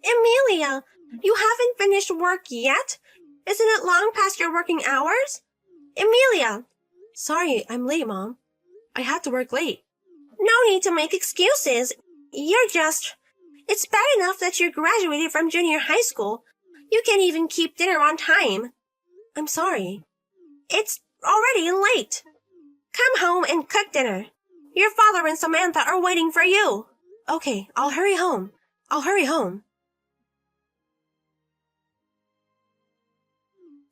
Amelia, you haven't finished work yet? Isn't it long past your working hours? Amelia! Sorry, I'm late, Mom. I had to work late. No need to make excuses. It's bad enough that you graduated from junior high school. You can't even keep dinner on time. I'm sorry. It's already late. Come home and cook dinner. Your father and Samantha are waiting for you. Okay, I'll hurry home.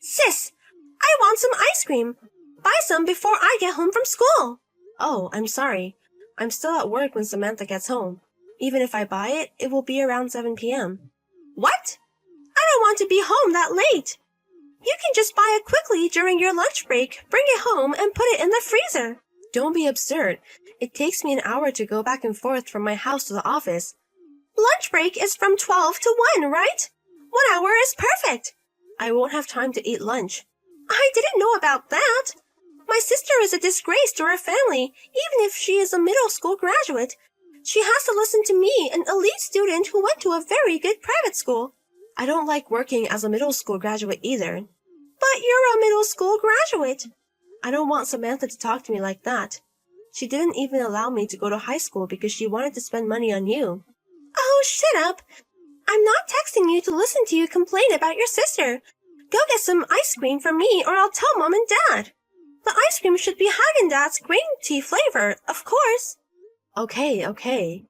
Sis, I want some ice cream. Buy some before I get home from school. Oh, I'm sorry. I'm still at work when Samantha gets home. Even if I buy it, it will be around 7 p.m. What? I don't want to be home that late. You can just buy it quickly during your lunch break, bring it home, and put it in the freezer. Don't be absurd. It takes me an hour to go back and forth from my house to the office. Lunch break is from 12 to 1, right? 1 hour is perfect. I won't have time to eat lunch. I didn't know about that. My sister is a disgrace to her family, even if she is a middle school graduate. She has to listen to me, an elite student who went to a very good private school. I don't like working as a middle school graduate either. But you're a middle school graduate. I don't want Samantha to talk to me like that. She didn't even allow me to go to high school because she wanted to spend money on you. Oh, shut up. I'm not texting you to listen to you complain about your sister. Go get some ice cream for me or I'll tell Mom and Dad. The ice cream should be Haagen-Dazs green tea flavor, of course. Okay.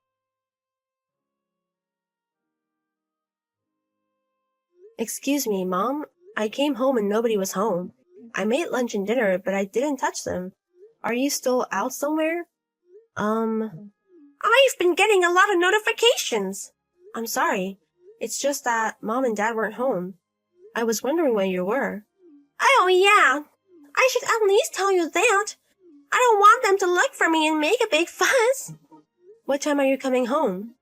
Excuse me, Mom. I came home and nobody was home. I made lunch and dinner, but I didn't touch them. Are you still out somewhere? I've been getting a lot of notifications. I'm sorry. It's just that Mom and Dad weren't home. I was wondering where you were. Oh, yeah. I should at least tell you that. I don't want them to look for me and make a big fuss. What time are you coming home?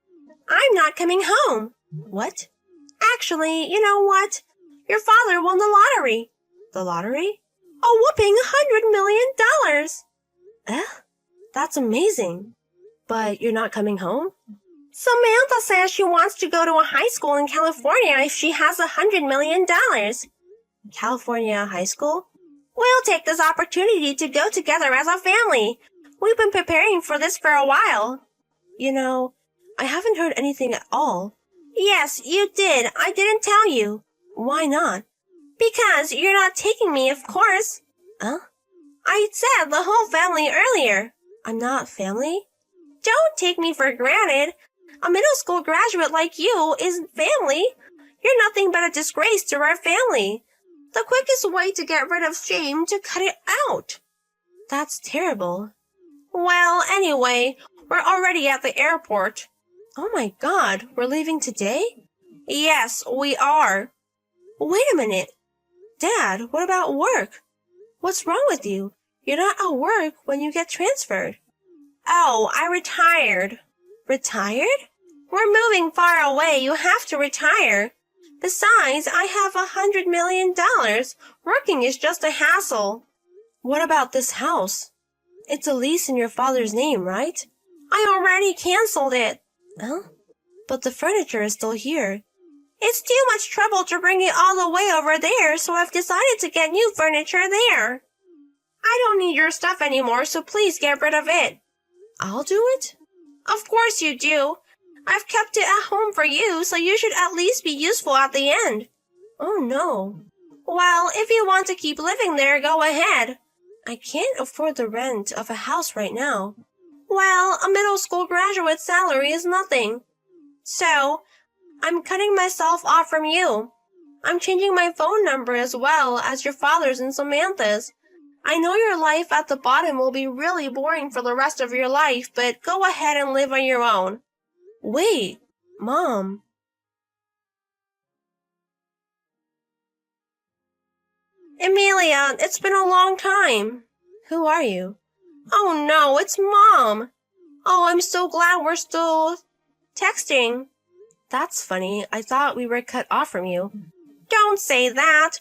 I'm not coming home. What? Actually, you know what? Your father won the lottery. The lottery? A whooping $100 million. That's amazing. But you're not coming home? Samantha says she wants to go to a high school in California if she has $100 million. California high school? We'll take this opportunity to go together as a family. We've been preparing for this for a while. You know, I haven't heard anything at all. Yes, you did. I didn't tell you. Why not? Because you're not taking me, of course. Huh? I said the whole family earlier. I'm not family? Don't take me for granted. A middle school graduate like you isn't family. You're nothing but a disgrace to our family. The quickest way to get rid of shame to cut it out. That's terrible. Well, anyway, we're already at the airport. Oh my God, we're leaving today? Yes, we are. Wait a minute. Dad, what about work? What's wrong with you? You're not at work when you get transferred. Oh, I retired. Retired? We're moving far away. You have to retire. Besides, I have $100 million. Working is just a hassle. What about this house? It's a lease in your father's name, right? I already canceled it. Huh? But the furniture is still here. It's too much trouble to bring it all the way over there, so I've decided to get new furniture there. I don't need your stuff anymore, so please get rid of it. I'll do it? Of course you do. I've kept it at home for you, so you should at least be useful at the end. Oh, no. Well, if you want to keep living there, go ahead. I can't afford the rent of a house right now. Well, a middle school graduate salary is nothing. So, I'm cutting myself off from you. I'm changing my phone number as well as your father's and Samantha's. I know your life at the bottom will be really boring for the rest of your life, but go ahead and live on your own. Wait, Mom. Amelia, it's been a long time. Who are you? Oh no, it's Mom. Oh, I'm so glad we're still texting. That's funny. I thought we were cut off from you. Don't say that.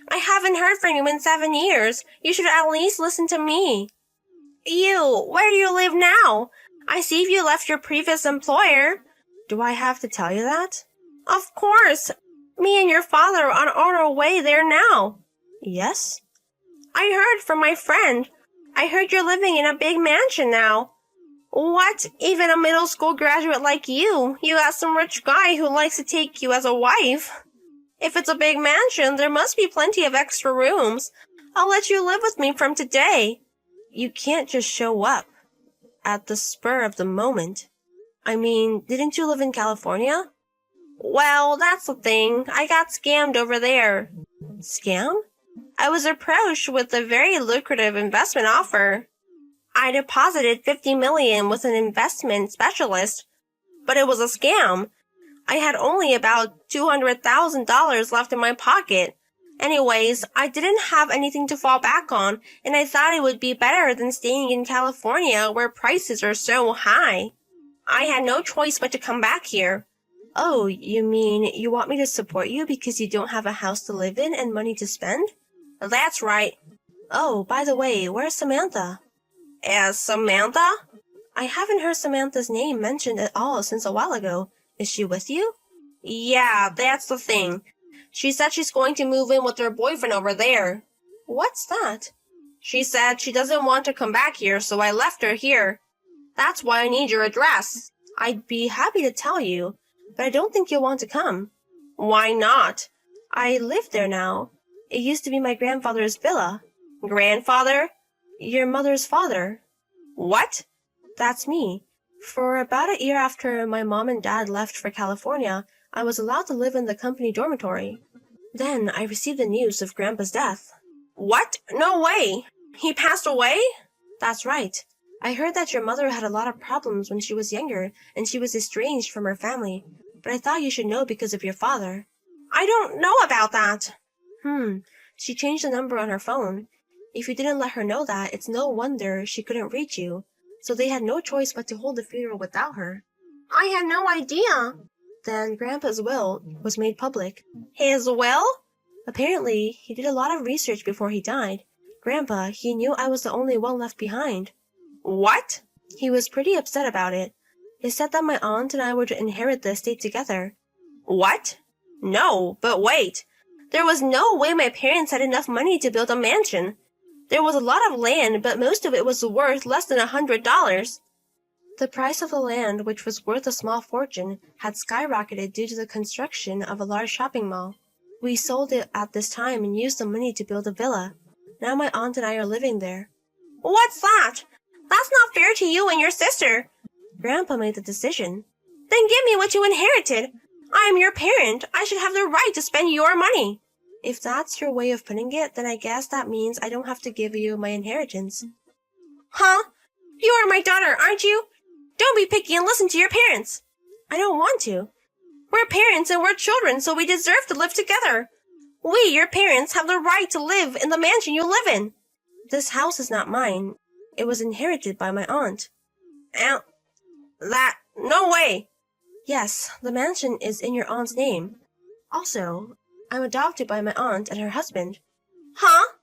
I haven't heard from you in 7 years. You should at least listen to me. Where do you live now? I see you left your previous employer. Do I have to tell you that? Of course. Me and your father are on our way there now. Yes? I heard from my friend. I heard you're living in a big mansion now. What? Even a middle school graduate like you? You got some rich guy who likes to take you as a wife. If it's a big mansion, there must be plenty of extra rooms. I'll let you live with me from today. You can't just show up at the spur of the moment. I mean, didn't you live in California? Well, that's the thing. I got scammed over there. Scam? I was approached with a very lucrative investment offer. I deposited $50 million with an investment specialist, but it was a scam. I had only about $200,000 left in my pocket. Anyways, I didn't have anything to fall back on, and I thought it would be better than staying in California where prices are so high. I had no choice but to come back here. Oh, you mean you want me to support you because you don't have a house to live in and money to spend? That's right. Oh, by the way, where's Samantha? As Samantha? I haven't heard Samantha's name mentioned at all since a while ago. Is she with you? Yeah, that's the thing. She said she's going to move in with her boyfriend over there. What's that? She said she doesn't want to come back here, so I left her here. That's why I need your address. I'd be happy to tell you, but I don't think you'll want to come. Why not? I live there now. It used to be my grandfather's villa. Grandfather? Your mother's father. What? That's me. For about a year after my mom and dad left for California, I was allowed to live in the company dormitory. Then I received the news of Grandpa's death. What? No way! He passed away? That's right. I heard that your mother had a lot of problems when she was younger, and she was estranged from her family. But I thought you should know because of your father. I don't know about that. She changed the number on her phone. If you didn't let her know that, it's no wonder she couldn't reach you. So they had no choice but to hold the funeral without her. I had no idea. Then Grandpa's will was made public. His will? Apparently, he did a lot of research before he died. Grandpa, he knew I was the only one left behind. What? He was pretty upset about it. He said that my aunt and I were to inherit the estate together. What? No, but wait. There was no way my parents had enough money to build a mansion. There was a lot of land, but most of it was worth less than $100. The price of the land, which was worth a small fortune, had skyrocketed due to the construction of a large shopping mall. We sold it at this time and used the money to build a villa. Now my aunt and I are living there. What's that? That's not fair to you and your sister. Grandpa made the decision. Then give me what you inherited. I am your parent. I should have the right to spend your money. If that's your way of putting it, then I guess that means I don't have to give you my inheritance. Huh? You are my daughter, aren't you? Don't be picky and listen to your parents. I don't want to. We're parents and we're children, so we deserve to live together. We, your parents, have the right to live in the mansion you live in. This house is not mine. It was inherited by my aunt. No way. Yes, the mansion is in your aunt's name. Also, I'm adopted by my aunt and her husband. Huh?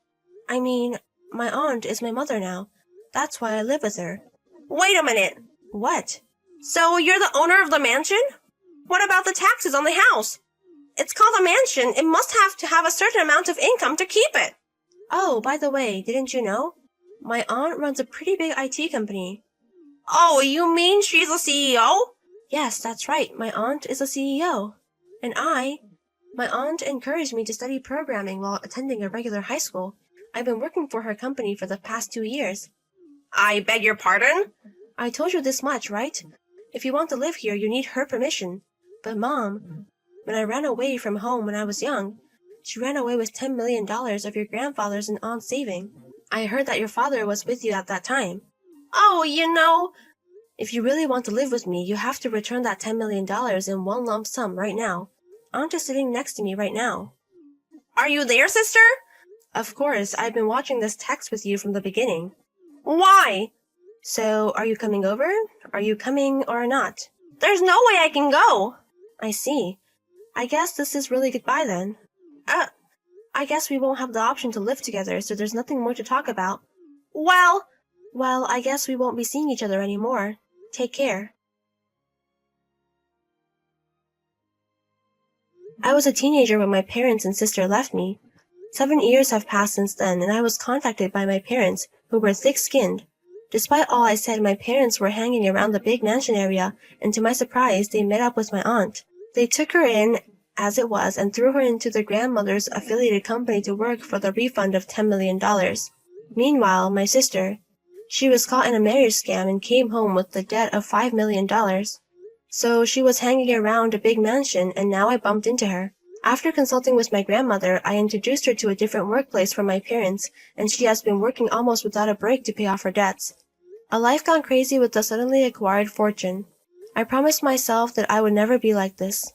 I mean, my aunt is my mother now. That's why I live with her. Wait a minute. What? So you're the owner of the mansion? What about the taxes on the house? It's called a mansion. It must have to have a certain amount of income to keep it. Oh, by the way, didn't you know? My aunt runs a pretty big IT company. Oh, you mean she's a CEO? Yes, that's right. My aunt is a CEO. And my aunt encouraged me to study programming while attending a regular high school. I've been working for her company for the past 2 years. I beg your pardon? I told you this much, right? If you want to live here, you need her permission. But Mom, when I ran away from home when I was young, she ran away with $10 million of your grandfather's and aunt's saving. I heard that your father was with you at that time. Oh, you know... If you really want to live with me, you have to return that $10 million in one lump sum right now. Aunt is sitting next to me right now. Are you there, sister? Of course, I've been watching this text with you from the beginning. Why? So, are you coming over? Are you coming or not? There's no way I can go. I see. I guess this is really goodbye then. I guess we won't have the option to live together, so there's nothing more to talk about. Well, I guess we won't be seeing each other anymore. Take care. I was a teenager when my parents and sister left me. 7 years have passed since then, and I was contacted by my parents, who were thick-skinned. Despite all I said, my parents were hanging around the big mansion area, and to my surprise, they met up with my aunt. They took her in as it was and threw her into their grandmother's affiliated company to work for the refund of $10 million. Meanwhile, my sister, she was caught in a marriage scam and came home with the debt of $5 million. So she was hanging around a big mansion, and now I bumped into her. After consulting with my grandmother, I introduced her to a different workplace from my parents, and she has been working almost without a break to pay off her debts. A life gone crazy with a suddenly acquired fortune. I promised myself that I would never be like this.